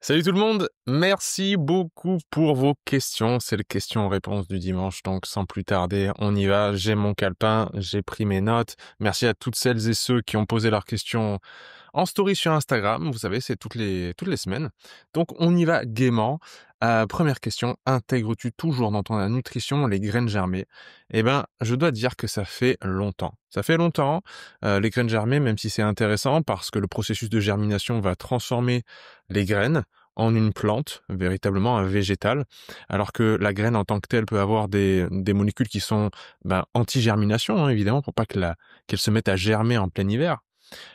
Salut tout le monde, merci beaucoup pour vos questions. C'est le question-réponse du dimanche, donc sans plus tarder, on y va. J'ai mon calepin, j'ai pris mes notes. Merci à toutes celles et ceux qui ont posé leurs questions en story sur Instagram. Vous savez, c'est toutes les semaines. Donc on y va gaiement. Première question, intègres-tu toujours dans ton nutrition les graines germées? Eh ben, je dois dire que ça fait longtemps. Ça fait longtemps, les graines germées, même si c'est intéressant parce que le processus de germination va transformer les graines en une plante, véritablement un végétal, alors que la graine en tant que telle peut avoir des molécules qui sont anti-germination, hein, évidemment, pour pas qu'elle se mette à germer en plein hiver.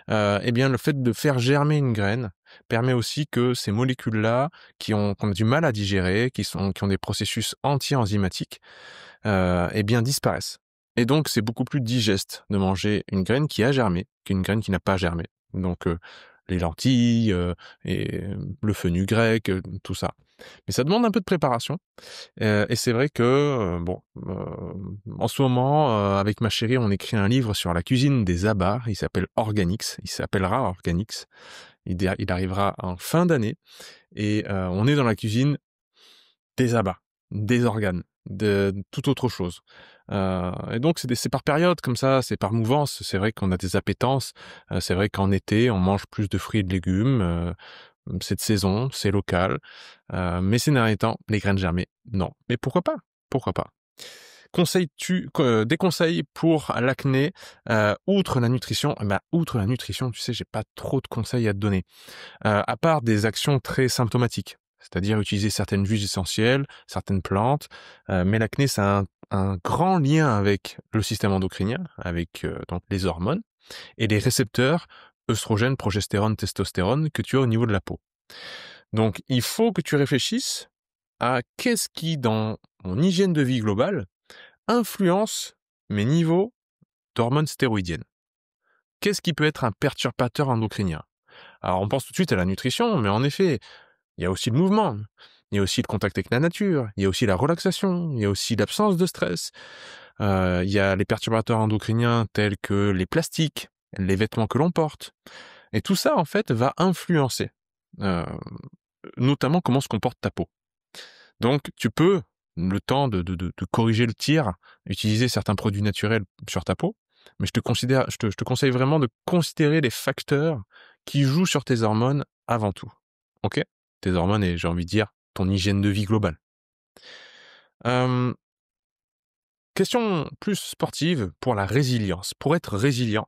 Eh bien, le fait de faire germer une graine permet aussi que ces molécules-là, qu'on a du mal à digérer, qui ont des processus anti-enzymatiques, eh bien, disparaissent. Et donc, c'est beaucoup plus digeste de manger une graine qui a germé qu'une graine qui n'a pas germé. Donc, les lentilles, et le fenugrec, tout ça. Mais ça demande un peu de préparation. Et c'est vrai que, en ce moment, avec ma chérie, on écrit un livre sur la cuisine des abats. Il s'appelle Organix. Il s'appellera Organix. Il arrivera en fin d'année. Et on est dans la cuisine des abats, des organes, de toute autre chose. Et donc c'est par période comme ça, c'est par mouvance. C'est vrai qu'on a des appétences. C'est vrai qu'en été, on mange plus de fruits et de légumes. C'est de saison, c'est local. Mais ces derniers temps, les graines germées, non. Mais pourquoi pas? Pourquoi pas? Des conseils pour l'acné, outre la nutrition? Outre la nutrition, tu sais, j'ai pas trop de conseils à te donner. À part des actions très symptomatiques, c'est-à-dire utiliser certaines huiles essentielles, certaines plantes, mais l'acné, ça a un grand lien avec le système endocrinien, avec donc les hormones et les récepteurs œstrogènes, progestérone, testostérone que tu as au niveau de la peau. Donc, il faut que tu réfléchisses à qu'est-ce qui, dans mon hygiène de vie globale, influence mes niveaux d'hormones stéroïdiennes. Qu'est-ce qui peut être un perturbateur endocrinien? Alors, on pense tout de suite à la nutrition, mais en effet, il y a aussi le mouvement, il y a aussi le contact avec la nature, il y a aussi la relaxation, il y a aussi l'absence de stress, il y a les perturbateurs endocriniens tels que les plastiques, les vêtements que l'on porte. Et tout ça, en fait, va influencer, euh, notamment comment se comporte ta peau. Donc, tu peux, le temps de corriger le tir, utiliser certains produits naturels sur ta peau, mais je te conseille vraiment de considérer les facteurs qui jouent sur tes hormones avant tout. Ok? Tes hormones et j'ai envie de dire ton hygiène de vie globale. Euh, Question plus sportive pour la résilience. Pour être résilient,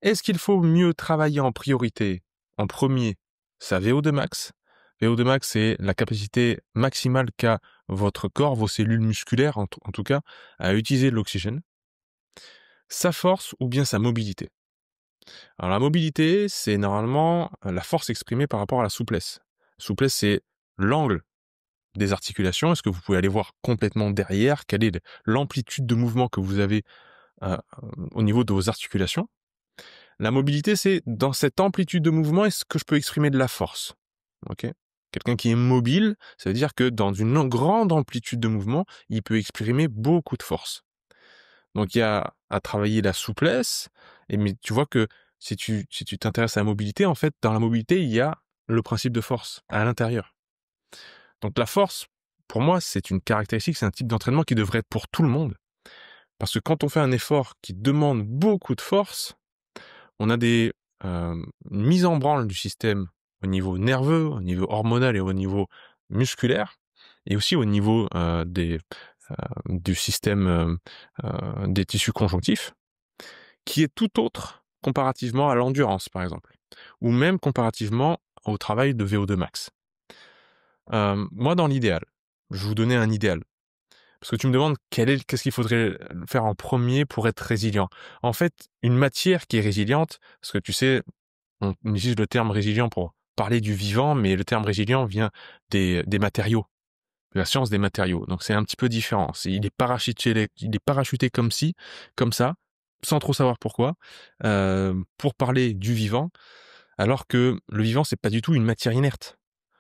est-ce qu'il faut mieux travailler en priorité, en premier, sa VO2 max? VO2 max, c'est la capacité maximale qu'a votre corps, vos cellules musculaires en tout cas, à utiliser de l'oxygène. Sa force ou bien sa mobilité. Alors la mobilité, c'est normalement la force exprimée par rapport à la souplesse. Souplesse, c'est l'angle des articulations. Est-ce que vous pouvez aller voir complètement derrière? Quelle est l'amplitude de mouvement que vous avez euh, au niveau de vos articulations? La mobilité, c'est dans cette amplitude de mouvement, est-ce que je peux exprimer de la force? Ok. Quelqu'un qui est mobile, ça veut dire que dans une grande amplitude de mouvement, il peut exprimer beaucoup de force. Donc il y a à travailler la souplesse, mais tu vois que si tu t'intéresses à la mobilité, en fait, dans la mobilité, il y a le principe de force à l'intérieur. Donc la force, pour moi, c'est une caractéristique, c'est un type d'entraînement qui devrait être pour tout le monde. Parce que quand on fait un effort qui demande beaucoup de force, on a une mise en branle du système au niveau nerveux, au niveau hormonal et au niveau musculaire, et aussi au niveau du système des tissus conjonctifs, qui est tout autre comparativement à l'endurance, par exemple, ou même comparativement au travail de VO2 max. Moi, dans l'idéal, je vais vous donner un idéal. Parce que tu me demandes qu'est-ce qu'il faudrait faire en premier pour être résilient. En fait, une matière qui est résiliente, parce que tu sais, on utilise le terme résilient pour parler du vivant, mais le terme résilient vient des matériaux, de la science des matériaux. Donc c'est un petit peu différent. Il est parachuté comme ça, sans trop savoir pourquoi, pour parler du vivant, alors que le vivant, c'est pas du tout une matière inerte.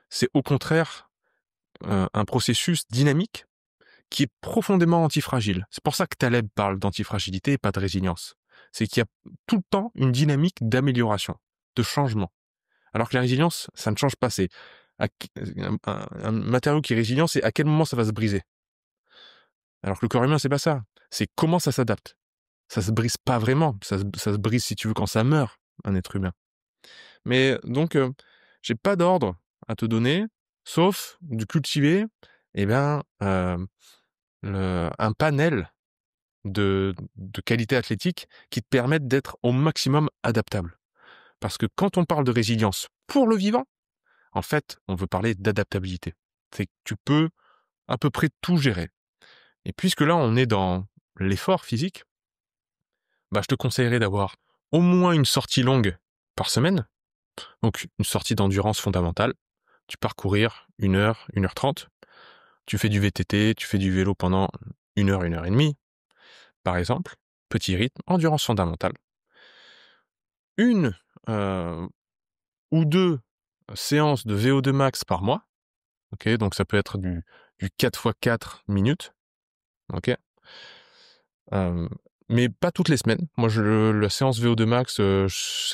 C'est au contraire un processus dynamique qui est profondément antifragile. C'est pour ça que Taleb parle d'antifragilité et pas de résilience. C'est qu'il y a tout le temps une dynamique d'amélioration, de changement. Alors que la résilience, ça ne change pas. C'est Un matériau qui est résilient, c'est à quel moment ça va se briser. Alors que le corps humain, c'est pas ça. C'est comment ça s'adapte. Ça se brise pas vraiment. Ça se brise, si tu veux, quand ça meurt, un être humain. Mais donc, j'ai pas d'ordre à te donner, sauf de cultiver, eh ben, un panel de qualités athlétiques qui te permettent d'être au maximum adaptable. Parce que quand on parle de résilience pour le vivant, en fait, on veut parler d'adaptabilité. C'est que tu peux à peu près tout gérer. Et puisque là, on est dans l'effort physique, bah, je te conseillerais d'avoir au moins une sortie longue par semaine. Donc, une sortie d'endurance fondamentale. Tu pars courir 1 heure, 1h30. Tu fais du VTT, tu fais du vélo pendant 1 heure, 1 heure et demie, par exemple. Petit rythme, endurance fondamentale. Une ou deux séances de VO2 max par mois. Ok, donc ça peut être du 4x4 minutes. Ok. Mais pas toutes les semaines. Moi, la séance VO2 max, ce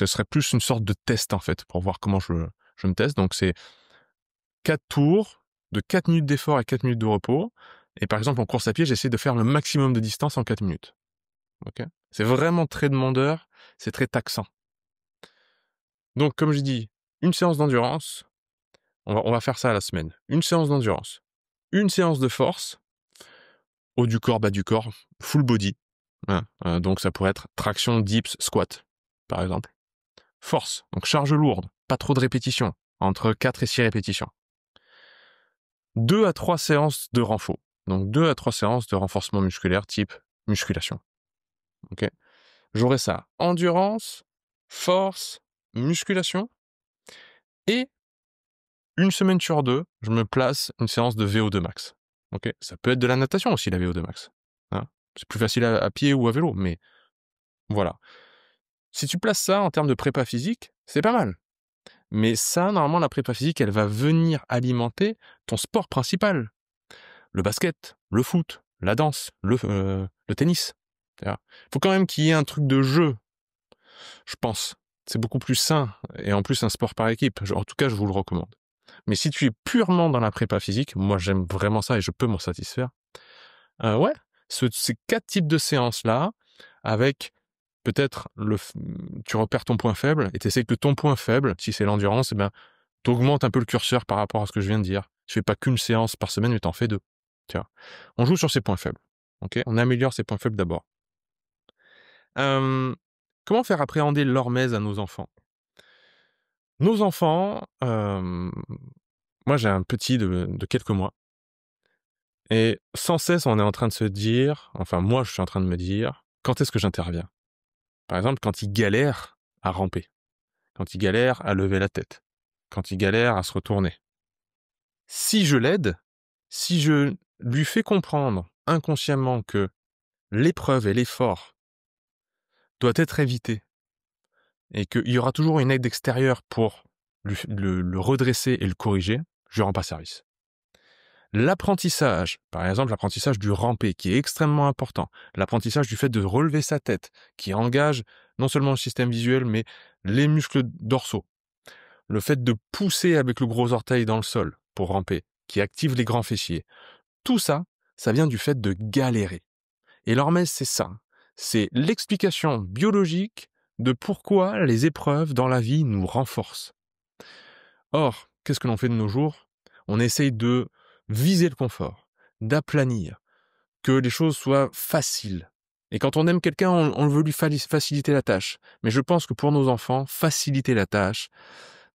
serait plus une sorte de test, en fait, pour voir comment je me teste. Donc, c'est 4 tours de 4 minutes d'effort et 4 minutes de repos. Et par exemple, en course à pied, j'essaie de faire le maximum de distance en 4 minutes. Ok. C'est vraiment très demandeur, c'est très taxant. Donc, comme je dis, une séance d'endurance, on va faire ça à la semaine. Une séance d'endurance. Une séance de force, haut du corps, bas du corps, full body. Hein. Donc ça pourrait être traction, dips, squat, par exemple. Force, donc charge lourde, pas trop de répétitions, entre 4 et 6 répétitions. 2 à 3 séances de renfort. Donc 2 à 3 séances de renforcement musculaire type musculation. Ok. J'aurai ça. Endurance, force, musculation. Et une semaine sur 2, je me place une séance de VO2 max. Ok. Ça peut être de la natation aussi, la VO2 max. Hein. C'est plus facile à pied ou à vélo, mais voilà. Si tu places ça en termes de prépa physique, c'est pas mal. Mais ça, normalement, la prépa physique, elle va venir alimenter ton sport principal. Le basket, le foot, la danse, le tennis. Il faut quand même qu'il y ait un truc de jeu, je pense. C'est beaucoup plus sain. Et en plus, un sport par équipe. En tout cas, je vous le recommande. Mais si tu es purement dans la prépa physique, moi, j'aime vraiment ça et je peux m'en satisfaire. Ouais, ces 4 types de séances-là, avec peut-être tu repères ton point faible et tu essaies que ton point faible, si c'est l'endurance, eh ben, t'augmentes un peu le curseur par rapport à ce que je viens de dire. Tu fais pas qu'une séance par semaine, mais t'en fais 2. Tu vois. On joue sur ses points faibles. Ok, on améliore ses points faibles d'abord. Comment faire appréhender l'hormèse à nos enfants? Nos enfants, moi j'ai un petit de quelques mois, et sans cesse on est en train de se dire, enfin moi je suis en train de me dire, quand est-ce que j'interviens? Par exemple, quand il galère à ramper, quand il galère à lever la tête, quand il galère à se retourner. Si je l'aide, si je lui fais comprendre inconsciemment que l'épreuve et l'effort doit être évité et qu'il y aura toujours une aide extérieure pour le redresser et le corriger, je lui rends pas service. L'apprentissage, par exemple l'apprentissage du ramper, qui est extrêmement important, l'apprentissage du fait de relever sa tête, qui engage non seulement le système visuel, mais les muscles dorsaux, le fait de pousser avec le gros orteil dans le sol pour ramper, qui active les grands fessiers, tout ça, ça vient du fait de galérer. Et l'hormèse, c'est ça. C'est l'explication biologique de pourquoi les épreuves dans la vie nous renforcent. Or, qu'est-ce que l'on fait de nos jours? On essaye de viser le confort, d'aplanir, que les choses soient faciles. Et quand on aime quelqu'un, on veut lui faciliter la tâche. Mais je pense que pour nos enfants, faciliter la tâche,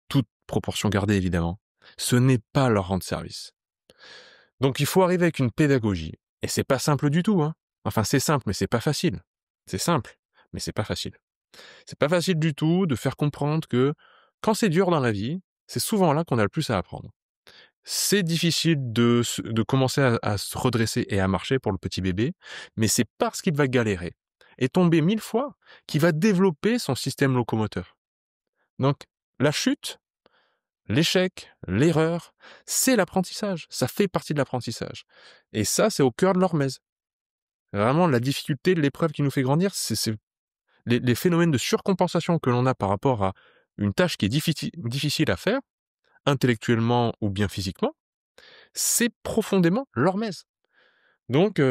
toute proportion gardée évidemment, ce n'est pas leur rendre service. Donc il faut arriver avec une pédagogie. Et c'est pas simple du tout, hein. Enfin, c'est simple, mais c'est pas facile. C'est simple, mais c'est pas facile. C'est pas facile du tout de faire comprendre que quand c'est dur dans la vie, c'est souvent là qu'on a le plus à apprendre. C'est difficile de commencer à se redresser et à marcher pour le petit bébé, mais c'est parce qu'il va galérer et tomber 1000 fois qu'il va développer son système locomoteur. Donc, la chute, l'échec, l'erreur, c'est l'apprentissage. Ça fait partie de l'apprentissage. Et ça, c'est au cœur de l'hormèse. Vraiment, la difficulté, l'épreuve qui nous fait grandir, c'est les phénomènes de surcompensation que l'on a par rapport à une tâche qui est difficile à faire, intellectuellement ou bien physiquement, c'est profondément leur mèse. Donc,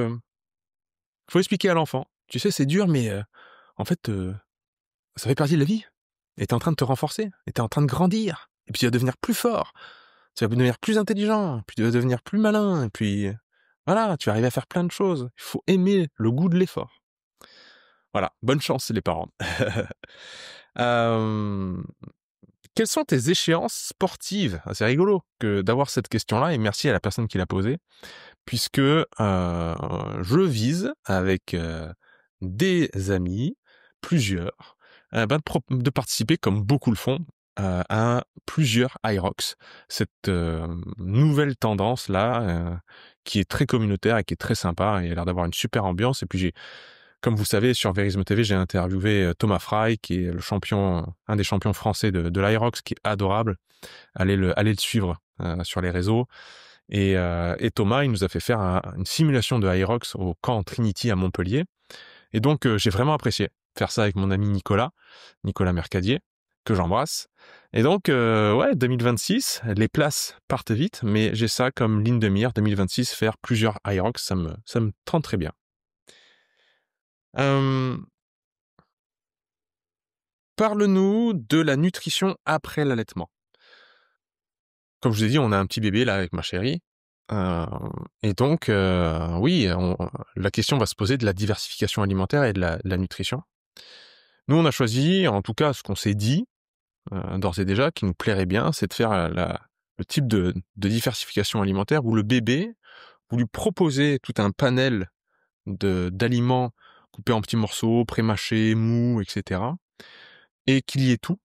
faut expliquer à l'enfant: «Tu sais, c'est dur, mais en fait, ça fait partie de la vie et tu es en train de te renforcer et tu es en train de grandir et puis tu vas devenir plus fort, tu vas devenir plus intelligent, puis tu vas devenir plus malin et puis, voilà, tu vas arriver à faire plein de choses. Il faut aimer le goût de l'effort». Voilà, bonne chance les parents. Hem, Quelles sont tes échéances sportives? Ah, c'est rigolo que d'avoir cette question-là et merci à la personne qui l'a posée puisque, je vise avec, des amis, plusieurs, de participer comme beaucoup le font, à plusieurs Hyrox. Cette, nouvelle tendance-là, qui est très communautaire et qui est très sympa et a l'air d'avoir une super ambiance et puis comme vous savez, sur Verisme TV, j'ai interviewé, Thomas Fry, qui est le champion, un des champions français de l'Hyrox, qui est adorable. Allez le suivre, sur les réseaux et Thomas, il nous a fait faire une simulation de Hyrox au camp Trinity à Montpellier et donc j'ai vraiment apprécié faire ça avec mon ami Nicolas Mercadier, que j'embrasse et donc ouais, 2026, les places partent vite, mais j'ai ça comme ligne de mire, 2026, faire plusieurs Hyrox, ça me tente très bien. Hem Parle-nous de la nutrition après l'allaitement. Comme je vous ai dit, on a un petit bébé là avec ma chérie, heu et donc oui, la question va se poser de la diversification alimentaire et de la nutrition. Nous, on a choisi, en tout cas ce qu'on s'est dit, d'ores et déjà, qui nous plairait bien, c'est de faire, le type de diversification alimentaire où le bébé, vous lui proposez tout un panel d'aliments coupés en petits morceaux, pré-mâchés, mous et cetera et qu'il y ait tout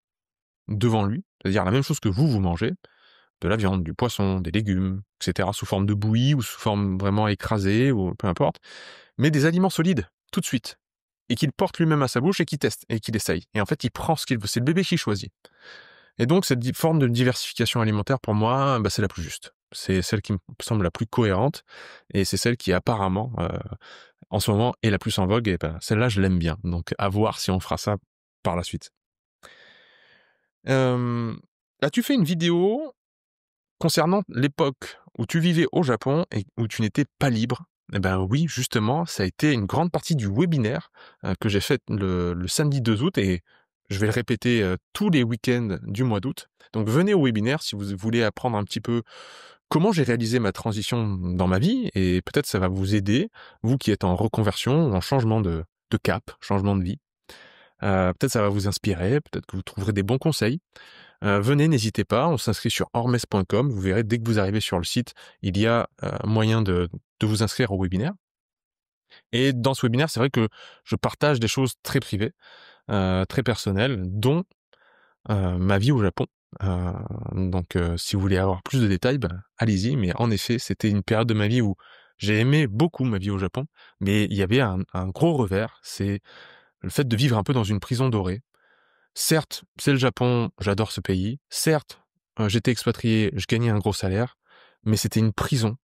devant lui, c'est-à-dire la même chose que vous mangez, de la viande, du poisson, des légumes, et cetera, sous forme de bouillie ou sous forme vraiment écrasée ou peu importe, mais des aliments solides, tout de suite, et qu'il porte lui-même à sa bouche et qu'il teste et qu'il essaye. Et en fait, il prend ce qu'il veut, c'est le bébé qui choisit. Et donc cette forme de diversification alimentaire, pour moi, bah, c'est la plus juste. C'est celle qui me semble la plus cohérente et c'est celle qui apparemment, en ce moment, est la plus en vogue et bah, celle-là, je l'aime bien. Donc à voir si on fera ça par la suite. As-tu fait une vidéo concernant l'époque où tu vivais au Japon et où tu n'étais pas libre? Eh ben oui, justement, ça a été une grande partie du webinaire, que j'ai fait le samedi 2 août et je vais le répéter, tous les week-ends du mois d'août. Donc venez au webinaire si vous voulez apprendre un petit peu comment j'ai réalisé ma transition dans ma vie et peut-être ça va vous aider, vous qui êtes en reconversion ou en changement de cap, changement de vie. Peut-être ça va vous inspirer, peut-être que vous trouverez des bons conseils. Venez, n'hésitez pas, on s'inscrit sur ormes.com. Vous verrez, dès que vous arrivez sur le site, il y a moyen de vous inscrire au webinaire. Et dans ce webinaire, c'est vrai que je partage des choses très privées, très personnelles, dont ma vie au Japon. Euh, donc, si vous voulez avoir plus de détails, ben, allez-y. Mais en effet, c'était une période de ma vie où j'ai aimé beaucoup ma vie au Japon, mais il y avait un gros revers, c'est le fait de vivre un peu dans une prison dorée. Certes, c'est le Japon, j'adore ce pays. Certes, j'étais expatrié, je gagnais un gros salaire, mais c'était une prison,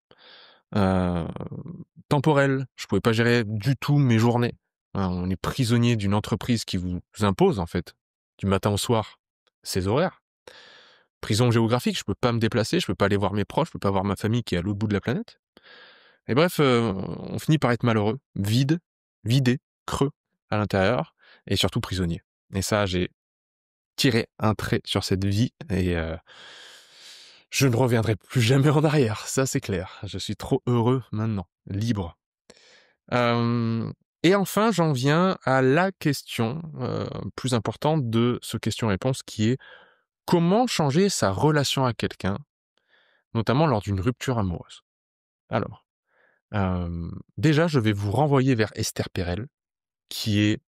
heu, temporelle. Je pouvais pas gérer du tout mes journées. On est prisonnier d'une entreprise qui vous impose, en fait, du matin au soir, ses horaires. Prison géographique, je peux pas me déplacer, je peux pas aller voir mes proches, je peux pas voir ma famille qui est à l'autre bout de la planète. Et bref, on finit par être malheureux, vidé, creux à l'intérieur et surtout prisonnier. Et ça, j'ai tiré un trait sur cette vie et je ne reviendrai plus jamais en arrière, ça c'est clair. Je suis trop heureux maintenant, libre. Hem et enfin, j'en viens à la question, plus importante de ce question-réponse qui est: comment changer sa relation à quelqu'un, notamment lors d'une rupture amoureuse? Alors, déjà, je vais vous renvoyer vers Esther Perel, qui est,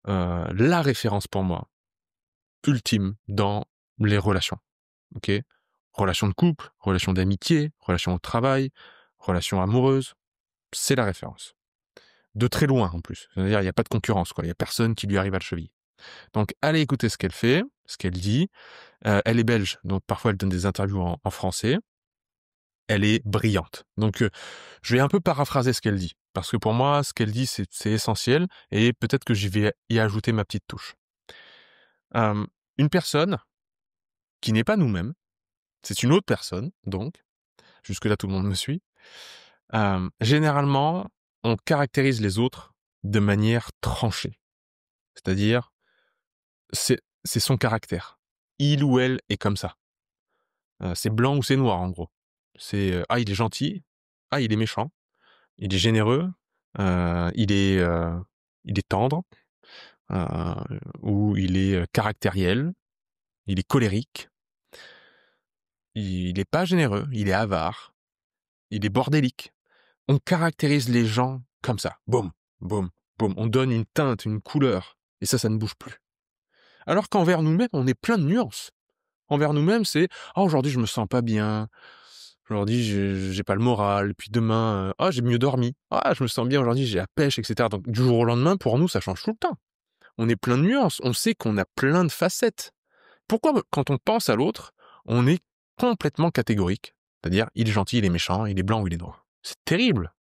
la référence pour moi, ultime dans les relations. OK? Relation de couple, relation d'amitié, relation au travail, relation amoureuse, c'est la référence. De très loin en plus. C'est-à-dire il y a pas de concurrence quoi, il y a personne qui lui arrive à la cheville. Donc allez écouter ce qu'elle fait, ce qu'elle dit. Elle est belge, donc parfois elle donne des interviews en français. Elle est brillante. Donc je vais un peu paraphraser ce qu'elle dit, parce que pour moi, ce qu'elle dit, c'est essentiel et peut-être que j'y vais y ajouter ma petite touche. Une personne qui n'est pas nous-mêmes c'est une autre personne, donc, jusque-là tout le monde me suit. Généralement, on caractérise les autres de manière tranchée. C'est-à-dire, c'est son caractère. Il ou elle est comme ça. C'est blanc ou c'est noir, en gros. Ah, il est gentil, ah, il est méchant, il est généreux, il est tendre, heu, ou il est, caractériel, il est colérique, il est pas généreux, il est avare, il est bordélique. On caractérise les gens comme ça. Boum, boum, boum. On donne une teinte, une couleur, et ça ne bouge plus. Alors qu'envers nous-mêmes, on est plein de nuances. Envers nous-mêmes, c'est: «Ah, aujourd'hui, je me sens pas bien. Aujourd'hui, j'ai pas le moral». Puis demain, «Ah, j'ai mieux dormi. Ah, je me sens bien aujourd'hui, j'ai la pêche», et cetera. Donc du jour au lendemain, pour nous, ça change tout le temps. On est plein de nuances. On sait qu'on a plein de facettes. Pourquoi, quand on pense à l'autre, on est complètement catégorique? C'est-à-dire, il est gentil, il est méchant, il est blanc ou il est noir. C'est terrible.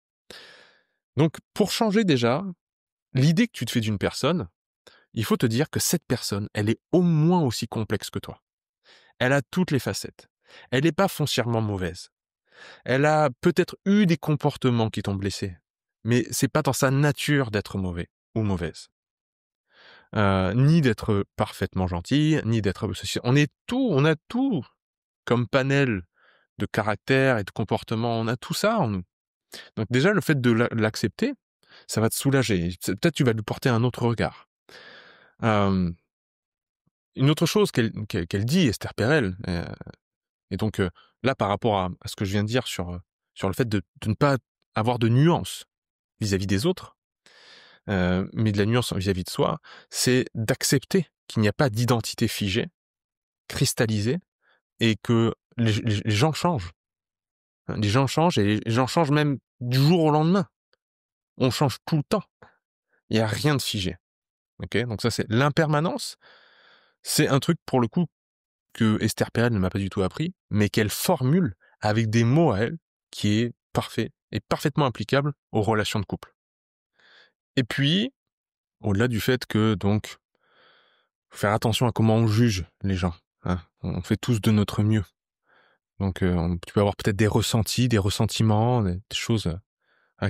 Donc, pour changer déjà, l'idée que tu te fais d'une personne, il faut te dire que cette personne, elle est au moins aussi complexe que toi. Elle a toutes les facettes. Elle n'est pas foncièrement mauvaise. Elle a peut-être eu des comportements qui t'ont blessé, mais c'est pas dans sa nature d'être mauvais ou mauvaise. Ni d'être parfaitement gentil, ni d'être ceci. On a tout comme panel de caractère et de comportement. On a tout ça en nous. Donc déjà, le fait de l'accepter, ça va te soulager. Peut-être tu vas lui porter un autre regard. Hem, une autre chose qu'elle dit, Esther Perel, et donc là, par rapport à ce que je viens de dire sur le fait de ne pas avoir de nuance vis-à-vis des autres, mais de la nuance vis-à-vis de soi, c'est d'accepter qu'il n'y a pas d'identité figée, cristallisée, et que les gens changent. Les gens changent, et les gens changent même du jour au lendemain. On change tout le temps. Il y a rien de figé. OK? Donc ça, c'est l'impermanence. C'est un truc, pour le coup, que Esther Perel ne m'a pas du tout appris, mais qu'elle formule avec des mots à elle, qui est parfait et parfaitement applicable aux relations de couple. Et puis, au-delà du fait que, donc, faut faire attention à comment on juge les gens, hein. On fait tous de notre mieux. Donc, tu peux avoir peut-être des ressentis, des ressentiments, des choses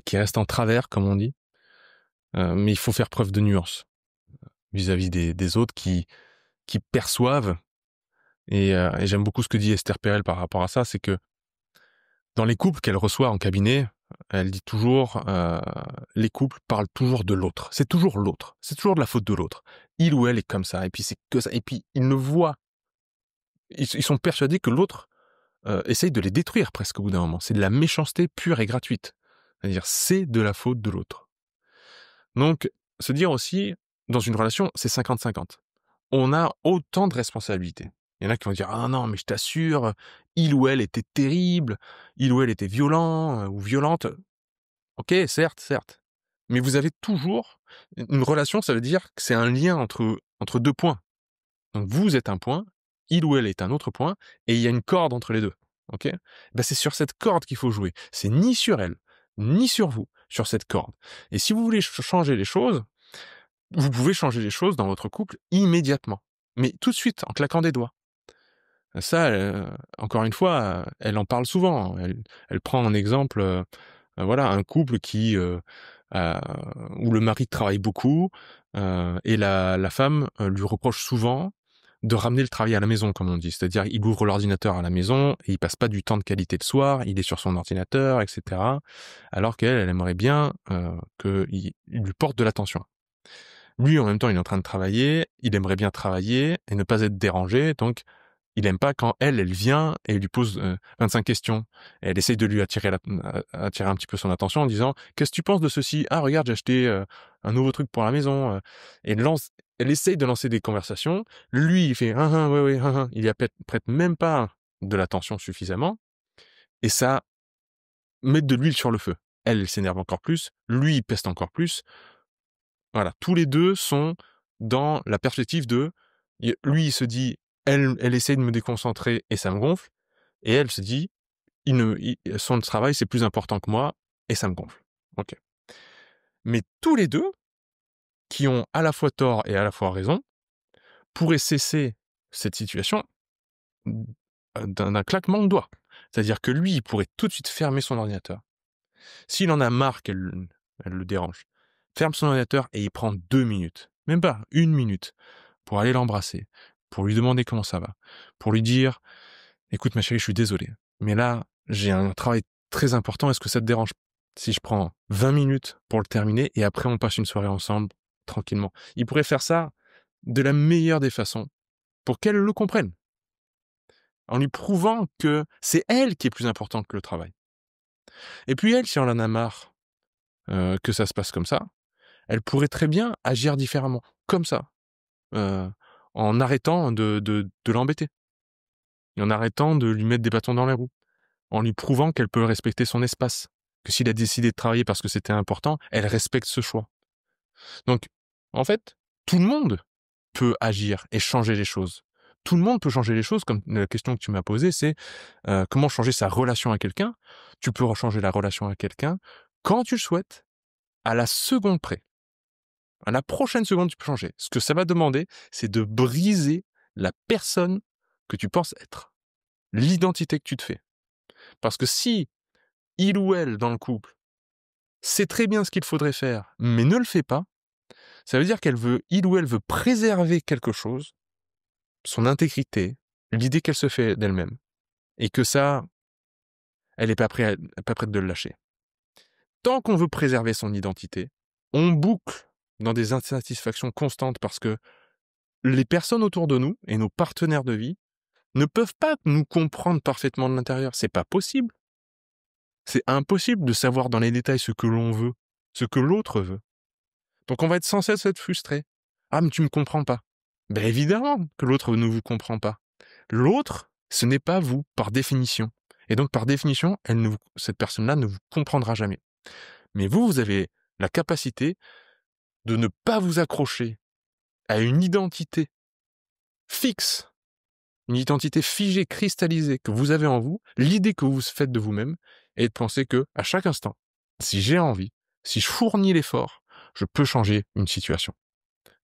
qui restent en travers, comme on dit. Mais il faut faire preuve de nuance vis-à-vis des autres qui perçoivent. Et j'aime beaucoup ce que dit Esther Perel par rapport à ça, c'est que dans les couples qu'elle reçoit en cabinet, elle dit toujours, les couples parlent toujours de l'autre. C'est toujours l'autre. C'est toujours de la faute de l'autre. Il ou elle est comme ça, et puis c'est que ça. Et puis ils ne voient, ils sont persuadés que l'autre essaye de les détruire presque au bout d'un moment. C'est de la méchanceté pure et gratuite. C'est-à-dire, c'est de la faute de l'autre. Donc, se dire aussi, dans une relation, c'est 50-50. On a autant de responsabilités. Il y en a qui vont dire: «Ah non, mais je t'assure, il ou elle était terrible, il ou elle était violent, ou violente». OK, certes, certes. Mais vous avez toujours une relation, ça veut dire que c'est un lien entre 2 points. Donc vous êtes un point, il ou elle est un autre point, et il y a une corde entre les 2. OK? Bah, c'est sur cette corde qu'il faut jouer. C'est ni sur elle, ni sur vous, sur cette corde. Et si vous voulez changer les choses, vous pouvez changer les choses dans votre couple immédiatement. Mais tout de suite, en claquant des doigts. Ça, encore une fois, elle en parle souvent. Elle prend en exemple, voilà, un couple a où le mari travaille beaucoup, et la femme, lui reproche souvent de ramener le travail à la maison, comme on dit. C'est-à-dire, il ouvre l'ordinateur à la maison et il passe pas du temps de qualité le soir, il est sur son ordinateur, et cetera. Alors qu'elle, elle aimerait bien, qu'il lui porte de l'attention. Lui, en même temps, il est en train de travailler, il aimerait bien travailler et ne pas être dérangé, donc il aime pas quand elle vient et lui pose 25 questions. Et elle essaye de lui attirer un petit peu son attention en disant: «Qu'est-ce que tu penses de ceci? Ah, regarde, j'ai acheté un nouveau truc pour la maison». Et elle essaye de lancer des conversations. Lui, il fait: «Hein, hein, ouais, ouais, hein, hein». Il y prête même pas de l'attention suffisamment, et ça met de l'huile sur le feu. Elle s'énerve encore plus, lui, il peste encore plus. Voilà, tous les 2 sont dans la perspective de, lui, il se dit: «Elle essaye de me déconcentrer et ça me gonfle», et elle se dit: «Il ne il son travail, c'est plus important que moi et ça me gonfle». OK. Mais tous les 2, qui ont à la fois tort et à la fois raison, pourraient cesser cette situation d'un claquement de doigts. C'est-à-dire que lui, il pourrait tout de suite fermer son ordinateur. S'il en a marre elle le dérange, ferme son ordinateur et il prend 2 minutes, même pas 1 minute, pour aller l'embrasser, pour lui demander comment ça va, pour lui dire: «Écoute ma chérie, je suis désolé, mais là, j'ai un travail très important, est-ce que ça te dérange si je prends 20 minutes pour le terminer et après on passe une soirée ensemble, tranquillement?» Il pourrait faire ça de la meilleure des façons pour qu'elle le comprenne, en lui prouvant que c'est elle qui est plus importante que le travail. Et puis elle, si elle en a marre, que ça se passe comme ça, elle pourrait très bien agir différemment, comme ça, heu, en arrêtant de l'embêter et en arrêtant de lui mettre des bâtons dans les roues, en lui prouvant qu'elle peut respecter son espace, que s'il a décidé de travailler parce que c'était important, elle respecte ce choix. Donc, en fait, tout le monde peut agir et changer les choses. Tout le monde peut changer les choses, comme la question que tu m'as posée, c'est, comment changer sa relation à quelqu'un? Tu peux changer la relation à quelqu'un quand tu le souhaites, à la seconde près. À la prochaine seconde, tu peux changer. Ce que ça va demander, c'est de briser la personne que tu penses être, l'identité que tu te fais. Parce que si il ou elle, dans le couple, sait très bien ce qu'il faudrait faire, mais ne le fait pas, ça veut dire il ou elle veut préserver quelque chose, son intégrité, l'idée qu'elle se fait d'elle-même, et que ça, elle n'est pas prête de le lâcher. Tant qu'on veut préserver son identité, on boucle dans des insatisfactions constantes parce que les personnes autour de nous et nos partenaires de vie ne peuvent pas nous comprendre parfaitement de l'intérieur. C'est pas possible. C'est impossible de savoir dans les détails ce que l'on veut, ce que l'autre veut. Donc on va être sans cesse être frustré. Ah, mais tu me comprends pas. Ben évidemment que l'autre ne vous comprend pas. L'autre, ce n'est pas vous, par définition. Et donc, par définition, cette personne-là ne vous comprendra jamais. Mais vous, vous avez la capacité de ne pas vous accrocher à une identité fixe, une identité figée, cristallisée que vous avez en vous, l'idée que vous faites de vous-même, et de penser que, à chaque instant, si j'ai envie, si je fournis l'effort, je peux changer une situation.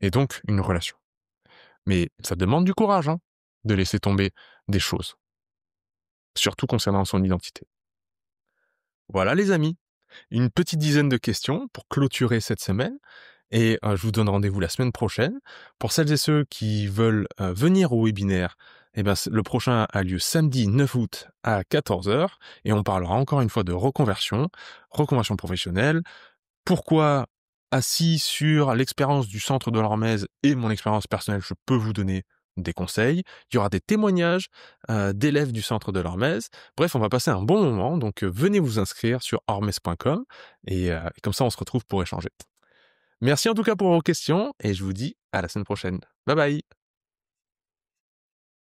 Et donc, une relation. Mais ça demande du courage, hein, de laisser tomber des choses. Surtout concernant son identité. Voilà les amis, une petite dizaine de questions pour clôturer cette semaine. Et je vous donne rendez-vous la semaine prochaine. Pour celles et ceux qui veulent venir au webinaire, eh ben, le prochain a lieu samedi 9 août à 14h et on parlera encore une fois de reconversion, reconversion professionnelle. Pourquoi, assis sur l'expérience du centre de l'Hormèse et mon expérience personnelle, je peux vous donner des conseils. Il y aura des témoignages d'élèves du centre de l'Hormèse. Bref, on va passer un bon moment, donc venez vous inscrire sur hormèse.com et comme ça on se retrouve pour échanger. Merci en tout cas pour vos questions et je vous dis à la semaine prochaine. Bye bye!